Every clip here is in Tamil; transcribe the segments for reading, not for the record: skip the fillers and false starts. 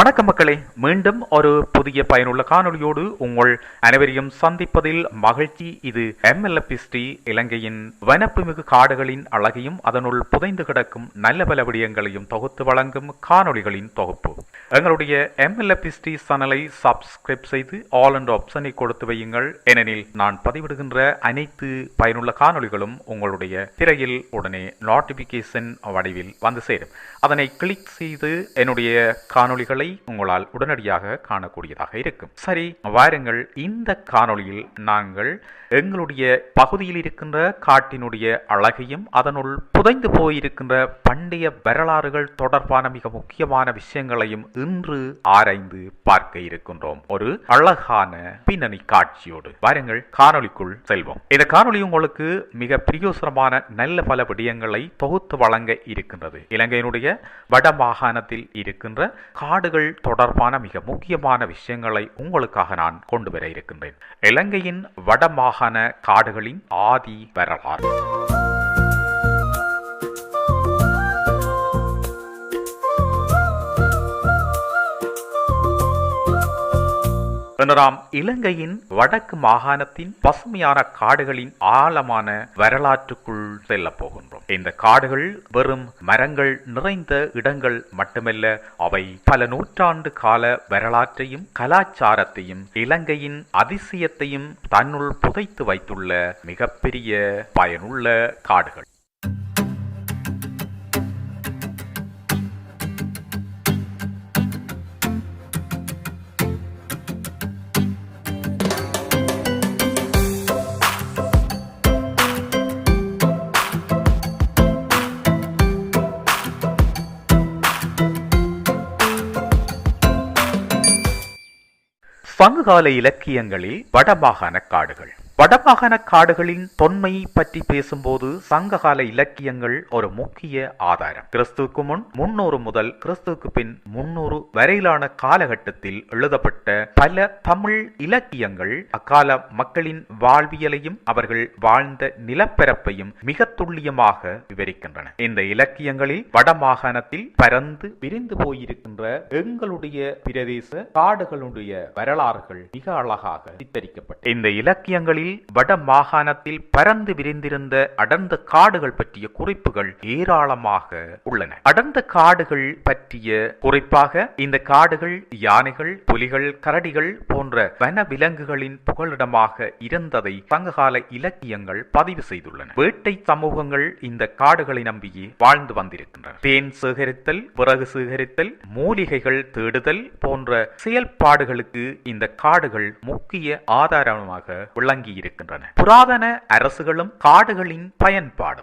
வணக்கம் மக்களே, மீண்டும் ஒரு புதிய பயனுள்ள காணொளியோடு உங்கள் அனைவரையும் சந்திப்பதில் மகிழ்ச்சி. இது MLFhistory, இலங்கையின் வனப்புமிகு காடுகளின் அழகையும் அதனுள் புதைந்து கிடக்கும் நல்ல பல விடயங்களையும் தொகுத்து வழங்கும் காணொளிகளின் தொகுப்பு. எங்களுடைய MLFhistory சேனலை சப்ஸ்கிரைப் செய்து ஆல் என்ற ஆப்ஷனை கொடுத்து வையுங்கள். ஏனெனில் நான் பதிவிடுகின்ற அனைத்து பயனுள்ள காணொளிகளும் உங்களுடைய திரையில் உடனே நோட்டிபிகேஷன் வடிவில் வந்து சேரும். அதனை கிளிக் செய்து என்னுடைய காணொளிகளை உங்களால் உடனடியாக காணக்கூடியதாக இருக்கும். சரி, வாருங்கள். இந்த காணொளியில் நாங்கள் எங்களுடைய பகுதியில் இருக்கின்ற காட்டினுடைய அழகையும் அதனுள் புதைந்து போயிருக்கின்ற பண்டைய வரலாறுகள் தொடர்பான மிக முக்கியமான விஷயங்களையும் இன்று ஆராய்ந்து பார்க்க இருக்கின்றோம். ஒரு அழகான பின்னணி காட்சியோடு வாருங்கள், காணொளிக்குள் செல்வோம். இந்த காணொளி உங்களுக்கு மிக பிரயோசனமான நல்ல பல விடயங்களை தொகுத்து வழங்க இருக்கின்றது. இலங்கையினுடைய வட மாகாணத்தில் இருக்கின்ற காடுகள் தொடர்பான மிக முக்கியமான விஷயங்களை உங்களுக்காக நான் கொண்டு வர இருக்கின்றேன். இலங்கையின் வட மாகாண காடுகளின் ஆதி வரலாறு. இலங்கையின் வடக்கு மாகாணத்தின் பசுமையான காடுகளின் ஆழமான வரலாற்றுக்குள் செல்ல போகின்றோம். இந்த காடுகள் வெறும் மரங்கள் நிறைந்த இடங்கள் மட்டுமல்ல, அவை பல நூற்றாண்டு கால வரலாற்றையும் கலாச்சாரத்தையும் இலங்கையின் அதிசயத்தையும் தன்னுள் புதைத்து வைத்துள்ள மிகப்பெரிய பயனுள்ள காடுகள். சங்ககால இலக்கியங்களில் வடமாகாண காடுகள். வடமாகாண காடுகளின் தொன்மையை பற்றி பேசும்போது சங்ககால இலக்கியங்கள் ஒரு முக்கிய ஆதாரம். கிறிஸ்துவுக்கு முன் 300 முதல் கிறிஸ்துவுக்கு பின் 300 வரையிலான காலகட்டத்தில் எழுதப்பட்ட பல தமிழ் இலக்கியங்கள் அக்கால மக்களின் வாழ்வியலையும் அவர்கள் வாழ்ந்த நிலப்பரப்பையும் மிக துல்லியமாக விவரிக்கின்றன. இந்த இலக்கியங்களில் வடமாகாணத்தில் பரந்து விரிந்து போயிருக்கின்ற எங்களுடைய பிரதேச காடுகளுடைய வரலாறுகள் மிக அழகாக சித்தரிக்கப்பட்ட இந்த இலக்கியங்களில் வட மாகாணத்தில் பரந்து விரிந்திருந்த அடர்ந்த காடுகள் பற்றிய குறிப்புகள் ஏராளமாக உள்ளன. அடர்ந்த காடுகள் பற்றிய குறிப்பாக இந்த காடுகள் யானைகள், புலிகள், கரடிகள் போன்ற வன விலங்குகளின் புகலிடமாக இருந்ததை சங்ககால இலக்கியங்கள் பதிவு செய்துள்ளன. வேட்டை சமூகங்கள் இந்த காடுகளை நம்பியே வாழ்ந்து வந்திருக்கின்றன. தேன் சேகரித்தல், விறகு சேகரித்தல், மூலிகைகள் தேடுதல் போன்ற செயல்பாடுகளுக்கு இந்த காடுகள் முக்கிய ஆதாரமாக விளங்கி இருக்கின்றன. புராதன அரசுகளும் காடுகளின் பயன்பாடு.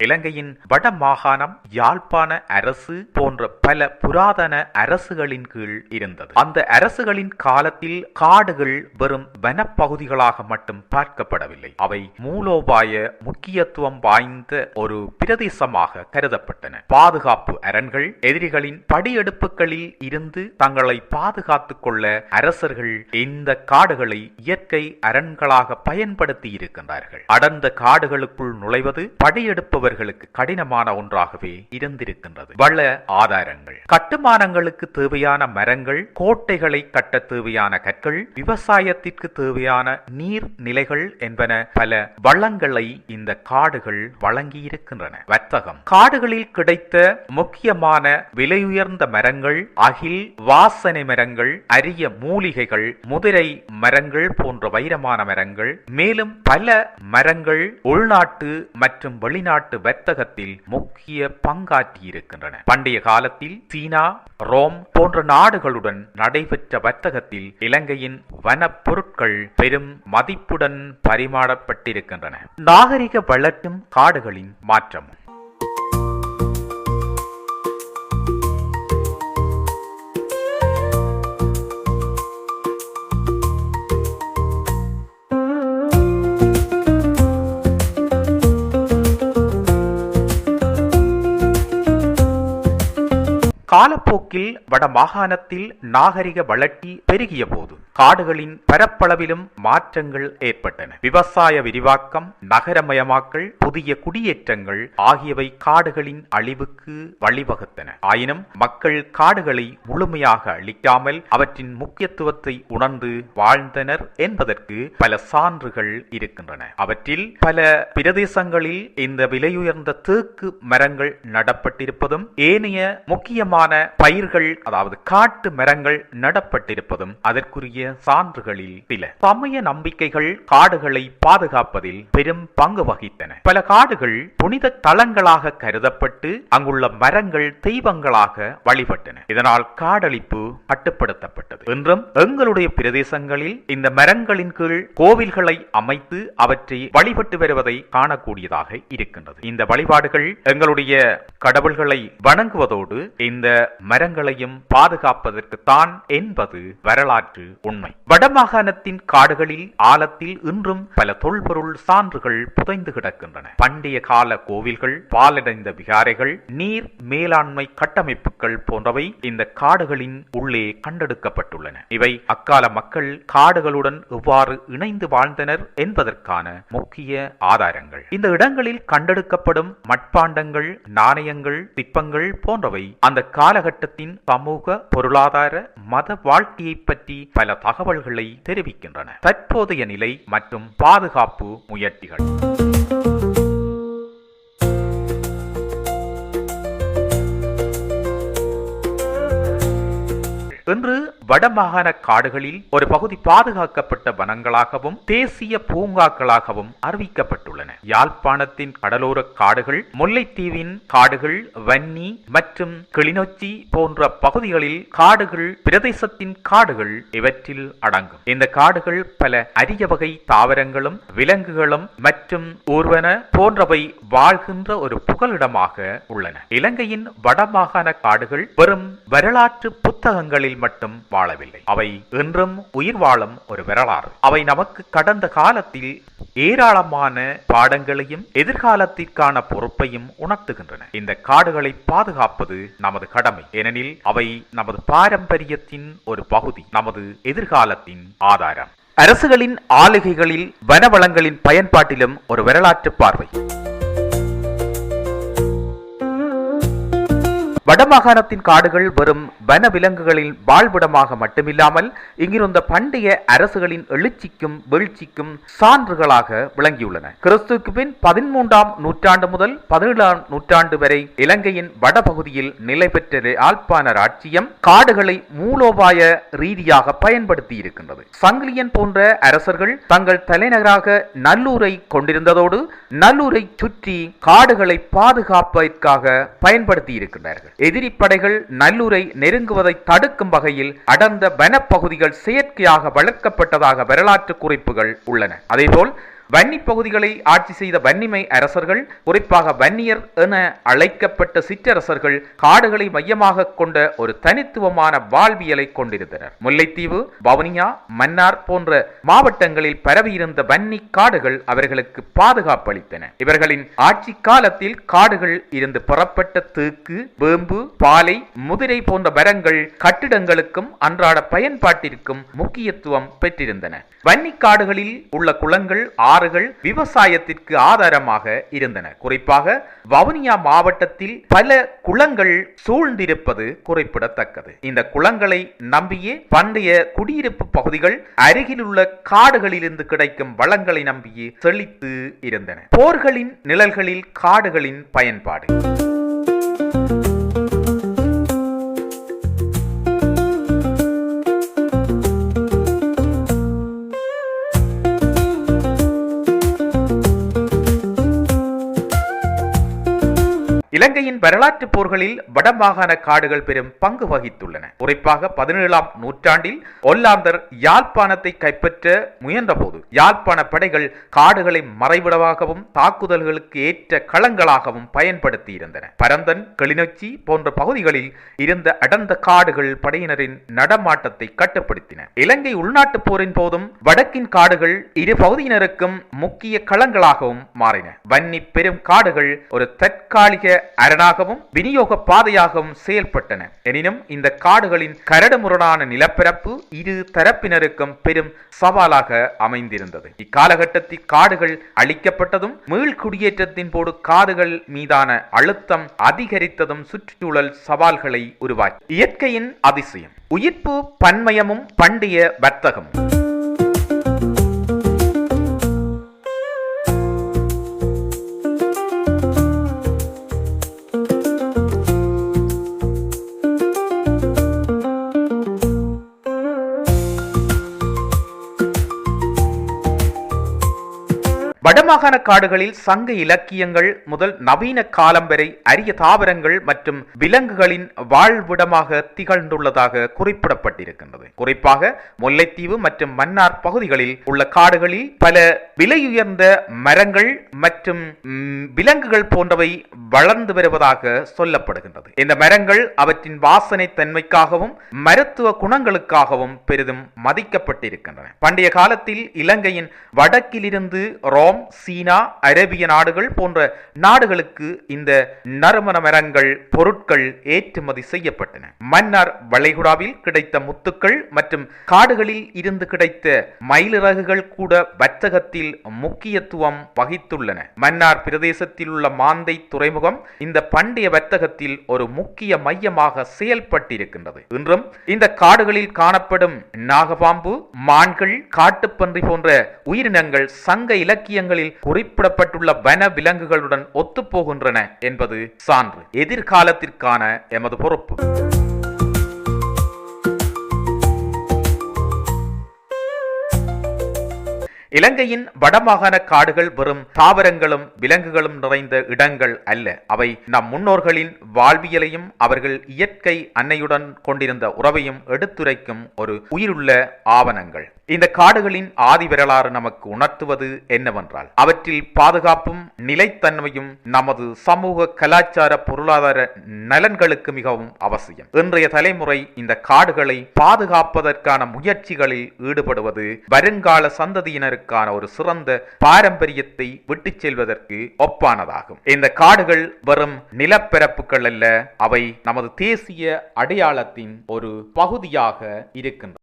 இலங்கையின் வட மாகாணம் யாழ்ப்பாண அரசு போன்ற பல புராதன அரசுகளின் கீழ் இருந்தது. அந்த அரசுகளின் காலத்தில் காடுகள் வெறும் வனப்பகுதிகளாக மட்டும் பார்க்கப்படவில்லை. அவை மூலோபாய முக்கியத்துவம் வாய்ந்த ஒரு பிரதேசமாக கருதப்பட்டன. பாதுகாப்பு அரண்கள், எதிரிகளின் படியெடுப்புகளில் இருந்து தங்களை பாதுகாத்துக் கொள்ள அரசர்கள் இந்த காடுகளை இயற்கை அரண்களாக பயன்படுத்தி இருக்கின்றார்கள். அடர்ந்த காடுகளுக்குள் நுழைவது படையெடுப்பவர்கள் கடினமான ஒன்றாகவே இருந்திருக்கின்றது. வள ஆதாரங்கள். கட்டுமானங்களுக்கு தேவையான மரங்கள், கோட்டைகளை கட்ட தேவையான கற்கள், விவசாயத்திற்கு தேவையான நீர் நிலைகள் என்பன பல வளங்களை இந்த காடுகள் வழங்கியிருக்கின்றன. வர்த்தகம். காடுகளில் கிடைத்த முக்கியமான விலையுயர்ந்த மரங்கள் அகில், வாசனை மரங்கள், அரிய மூலிகைகள், முதிரை மரங்கள் போன்ற வைரமான மரங்கள், மேலும் பல மரங்கள் உள்நாட்டு மற்றும் வெளிநாட்டு வர்த்தகத்தில் முக்கிய பங்காற்றியிருக்கின்றன. பண்டைய காலத்தில் சீனா, ரோம் போன்ற நாடுகளுடன் நடைபெற்ற வர்த்தகத்தில் இலங்கையின் வனப் பொருட்கள் பெரும் மதிப்புடன் பரிமாறப்பட்டிருக்கின்றன. நாகரிக வளர்ச்சியும் காடுகளின் மாற்றமும். காலப்போக்கில் வடமாகாணத்தில் நாகரிக வளர்ச்சி பெருகிய போது காடுகளின் பரப்பளவிலும் மாற்றங்கள் ஏற்பட்டன. விவசாய விரிவாக்கம், நகரமயமாக்கல், புதிய குடியேற்றங்கள் ஆகியவை காடுகளின் அழிவுக்கு வழிவகுத்தன. ஆயினும் மக்கள் காடுகளை முழுமையாக அழிக்காமல் அவற்றின் முக்கியத்துவத்தை உணர்ந்து வாழ்ந்தனர் என்பதற்கு பல சான்றுகள் இருக்கின்றன. அவற்றில் பல பிரதேசங்களில் இந்த விலையுயர்ந்த தேக்கு மரங்கள் நடப்பட்டிருப்பதும் ஏனைய முக்கியமான பயிர்கள், அதாவது காட்டு மரங்கள் நடப்பட்டிருப்பதும் அதற்குரிய சான்றுகளில் சில. சமய நம்பிக்கைகள் காடுகளை பாதுகாப்பதில் பெரும் பங்கு வகித்தன. பல காடுகள் புனித தலங்களாக கருதப்பட்டு அங்குள்ள மரங்கள் தெய்வங்களாக வழிபட்டன. இதனால் காடழிப்பு கட்டுப்படுத்தப்பட்டது. என்றும் எங்களுடைய பிரதேசங்களில் இந்த மரங்களின் கீழ் கோவில்களை அமைத்து அவற்றை வழிபட்டு வருவதை காணக்கூடியதாக இருக்கின்றது. இந்த வழிபாடுகள் எங்களுடைய கடவுள்களை வணங்குவதோடு இந்த மரங்களையும் பாதுகாப்பதற்குத்தான் என்பது வரலாற்று உண்மை. வடமாகாணத்தின் காடுகளில் ஆழத்தில் இன்றும் பல தொல்பொருள் சான்றுகள் புதைந்து கிடக்கின்றன. பண்டைய கால கோவில்கள், பாலடைந்த விகாரைகள், நீர் மேலாண்மை கட்டமைப்புகள் போன்றவை இந்த காடுகளின் உள்ளே கண்டெடுக்கப்பட்டுள்ளன. இவை அக்கால மக்கள் காடுகளுடன் எவ்வாறு இணைந்து வாழ்ந்தனர் என்பதற்கான முக்கிய ஆதாரங்கள். இந்த இடங்களில் கண்டெடுக்கப்படும் மட்பாண்டங்கள், நாணயங்கள், சிற்பங்கள் போன்றவை அந்த காலகட்டத்தின் சமூக, பொருளாதார, மத வாழ்க்கையை பற்றி பல தகவல்களை தெரிவிக்கின்றன. தற்போதைய நிலை மற்றும் பாதுகாப்பு முயற்சிகள். இன்று வடமாகாண காடுகளில் ஒரு பகுதி பாதுகாக்கப்பட்ட வனங்களாகவும் தேசிய பூங்காக்களாகவும் அறிவிக்கப்பட்டுள்ளன. யாழ்ப்பாணத்தின் கடலோர காடுகள், முல்லைத்தீவின் காடுகள், வன்னி மற்றும் கிளிநொச்சி போன்ற பகுதிகளில் காடுகள் பிரதேசத்தின் காடுகள் இவற்றில் அடங்கும். இந்த காடுகள் பல அரிய வகை தாவரங்களும் விலங்குகளும் மற்றும் ஊர்வன போன்றவை வாழ்கின்ற ஒரு புகலிடமாக உள்ளன. இலங்கையின் வடமாகாண காடுகள் வெறும் வரலாற்று புத்தகங்களில் மட்டும் வாழவில்லை. அவை என்றும் உயிர் வாழும் ஒரு வரலாறு. அவை நமக்கு கடந்த காலத்தில் ஏராளமான பாடங்களையும் எதிர்காலத்திற்கான பொறுப்பையும் உணர்த்துகின்றன. இந்த காடுகளை பாதுகாப்பது நமது கடமை. ஏனெனில் அவை நமது பாரம்பரியத்தின் ஒரு பகுதி, நமது எதிர்காலத்தின் ஆதாரம். அரசுகளின் ஆளுகைகளில் வனவளங்களின் பயன்பாட்டிலும் ஒரு வரலாற்று பார்வை. வடமாகாணத்தின் காடுகள் வெறும் வன விலங்குகளின் வாழ்விடமாக மட்டுமில்லாமல் இங்கிருந்த பண்டைய அரசுகளின் எழுச்சிக்கும் வீழ்ச்சிக்கும் சான்றுகளாக விளங்கியுள்ளன. கிறிஸ்துவுக்கு பின் 13ஆம் நூற்றாண்டு முதல் 17ஆம் நூற்றாண்டு வரை இலங்கையின் வடபகுதியில் நிலை பெற்ற யாழ்ப்பாண ராச்சியம் காடுகளை மூலோபாய ரீதியாக பயன்படுத்தி இருக்கின்றது. சங்கிலியன் போன்ற அரசர்கள் தங்கள் தலைநகராக நல்லூரை கொண்டிருந்ததோடு நல்லூரை சுற்றி காடுகளை பாதுகாப்பதற்காக பயன்படுத்தி இருக்கின்றார்கள். எதிரி படைகள் நல்லூரை நெருங்குவதை தடுக்கும் வகையில் அடர்ந்த வனப்பகுதிகள் செயற்கையாக வளர்க்கப்பட்டதாக வரலாற்று குறிப்புகள் உள்ளன. அதேபோல் வன்னி பகுதிகளை ஆட்சி செய்த வன்னிமை அரசர்கள், குறிப்பாக வன்னியர் என அழைக்கப்பட்ட சிற்றரசர்கள் காடுகளை மையமாக கொண்ட ஒரு தனித்துவமான வாழ்வியலை கொண்டிருந்தனர். முல்லைத்தீவு, வவுனியா, மன்னார் போன்ற மாவட்டங்களில் பரவியிருந்த வன்னி காடுகள் அவர்களுக்கு பாதுகாப்பு அளித்தன. இவர்களின் ஆட்சி காலத்தில் காடுகள் இருந்து புறப்பட்ட தேக்கு, வேம்பு, பாலை, முதிரை போன்ற மரங்கள் கட்டிடங்களுக்கும் அன்றாட பயன்பாட்டிற்கும் முக்கியத்துவம் பெற்றிருந்தன. வன்னி காடுகளில் உள்ள குளங்கள், ஆறுகள் விவசாயத்திற்கு ஆதாரமாக இருந்தன. குறிப்பாக வவுனியா மாவட்டத்தில் பல குளங்கள் சூழ்ந்திருப்பது குறிப்பிடத்தக்கது. இந்த குளங்களை நம்பியே பண்டைய குடியிருப்பு பகுதிகள் அருகில் உள்ள காடுகளிலிருந்து கிடைக்கும் வளங்களை நம்பியே செழித்து இருந்தன. போர்களின் நிழல்களில் காடுகளின் பயன்பாடு. இலங்கையின் வரலாற்று போர்களில் வடமாகாண காடுகள் பெரும் பங்கு வகித்துள்ளன. குறிப்பாக 17ஆம் நூற்றாண்டில் ஒல்லாந்தர் யாழ்ப்பாணத்தை கைப்பற்ற முயன்ற போது யாழ்ப்பாண படைகள் காடுகளை மறைவிடமாகவும் தாக்குதல்களுக்கு ஏற்ற களங்களாகவும் பயன்படுத்தி இருந்தன. பரந்தன், கிளிநொச்சி போன்ற பகுதிகளில் இருந்த அடர்ந்த காடுகள் படையினரின் நடமாட்டத்தை கட்டுப்படுத்தின. இலங்கை உள்நாட்டு போரின் போதும் வடக்கின் காடுகள் இரு பகுதியினருக்கும் முக்கிய களங்களாகவும் மாறின. வன்னி பெரும் காடுகள் ஒரு தற்காலிக அரணாகவும் விநியோக பாதையாகவும் செயல்பட்டன. எனினும் இந்த காடுகளின் கரடுமுரடான நிலப்பரப்பு இரு தரப்பினருக்கும் பெரும் சவாலாக அமைந்திருந்தது. இக்காலகட்டத்தில் காடுகள் அழிக்கப்பட்டதும் மீள்குடியேற்றத்தின் போது காடுகள் மீதான அழுத்தம் அதிகரித்ததும் சுற்றுச்சூழல் சவால்களை உருவாக்கி இயற்கையின் அதிசயம் உயிர்ப்பு பன்மயமும் பண்டைய வர்த்தகம். வடமாகாண காடுகளில் சங்க இலக்கியங்கள் முதல் நவீன காலம் வரை அரிய தாவரங்கள் மற்றும் விலங்குகளின் வாழ்விடமாக திகழ்ந்துள்ளதாக குறிப்பிடப்பட்டிருக்கின்றது. குறிப்பாக முல்லைத்தீவு மற்றும் மன்னார் பகுதிகளில் உள்ள காடுகளில் பல விலையுயர்ந்த மரங்கள் மற்றும் விலங்குகள் போன்றவை வளர்ந்து வருவதாக சொல்லப்படுகின்றது. இந்த மரங்கள் அவற்றின் வாசனை தன்மைக்காகவும் மருத்துவ குணங்களுக்காகவும் பெரிதும் மதிக்கப்பட்டிருக்கின்றன. பண்டைய காலத்தில் இலங்கையின் வடக்கிலிருந்து ரோம், சீனா, அரேபிய நாடுகள் போன்ற நாடுகளுக்கு இந்த நறுமண மரங்கள் பொருட்கள் ஏற்றுமதி செய்யப்பட்டன. மன்னார் வளைகுடாவில் கிடைத்த முத்துக்கள் மற்றும் காடுகளில் இருந்து கிடைத்த மயிலிறகுகள் கூட வர்த்தகத்தில் முக்கியத்துவம் வகித்துள்ளன. மன்னார் பிரதேசத்தில் உள்ள மாந்தை துறைமுகம் இந்த பண்டைய வர்த்தகத்தில் ஒரு முக்கிய மையமாக செயல்பட்டிருக்கின்றது. இன்றும் இந்த காடுகளில் காணப்படும் நாகபாம்பு, மான்கள், காட்டுப்பன்றி போன்ற உயிரினங்கள் சங்க இலக்கியங்களில் குறிப்பிடப்பட்டுள்ள வன விலங்குகளுடன் ஒத்துப்போகின்றன என்பது சான்று. எதிர்காலத்திற்கான எமது பொறுப்பு. இலங்கையின் வடமாகாண காடுகள் வெறும் தாவரங்களும் விலங்குகளும் நிறைந்த இடங்கள் அல்ல. அவை நம் முன்னோர்களின் வாழ்வியலையும் அவர்கள் இயற்கை அன்னையுடன் கொண்டிருந்த உறவையும் எடுத்துரைக்கும் ஒரு உயிருள்ள ஆவணங்கள். இந்த காடுகளின் ஆதி வரலாறு நமக்கு உணர்த்துவது என்னவென்றால் அவற்றில் பாதுகாப்பும் நிலைத்தன்மையும் நமது சமூக கலாச்சார பொருளாதார நலன்களுக்கு மிகவும் அவசியம். இன்றைய தலைமுறை இந்த காடுகளை பாதுகாப்பதற்கான முயற்சிகளில் ஈடுபடுவது வருங்கால சந்ததியினருக்கான ஒரு சிறந்த பாரம்பரியத்தை விட்டுச் செல்வதற்கு ஒப்பானதாகும். இந்த காடுகள் வெறும் நிலப்பரப்புகள் அல்ல, அவை நமது தேசிய அடையாளத்தின் ஒரு பகுதியாக இருக்கின்றன.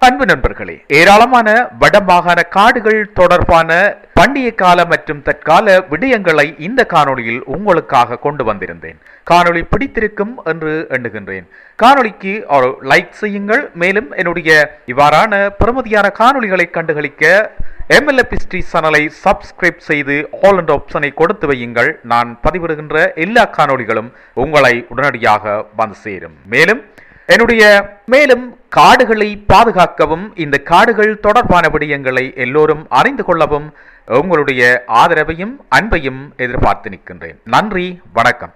அன்பு நண்பர்களே, ஏராளமான வடமாகாண காடுகள் தொடர்பான பண்டைய கால மற்றும் தற்கால விடயங்களை இந்த காணொளியில் உங்களுக்காக கொண்டு வந்திருந்தேன். காணொளி பிடித்திருக்கும் என்று எண்ணுகின்றேன். காணொளிக்கு ஒரு லைக் செய்யுங்கள். மேலும் என்னுடைய இவ்வாறான பெறுமதியான காணொளிகளை கண்டுகளிக்க MLFhistory சேனலை சப்ஸ்கிரைப் செய்து ஆல் என்ற ஆப்ஷனை கொடுத்து வையுங்கள். நான் பதிவிடுகின்ற எல்லா காணொளிகளும் உங்களை உடனடியாக வந்து சேரும். மேலும் காடுகளை பாதுகாக்கவும் இந்த காடுகள் தொடர்பான விடயங்களை எல்லோரும் அறிந்து கொள்ளவும் உங்களுடைய ஆதரவையும் அன்பையும் எதிர்பார்த்து நிற்கின்றேன். நன்றி, வணக்கம்.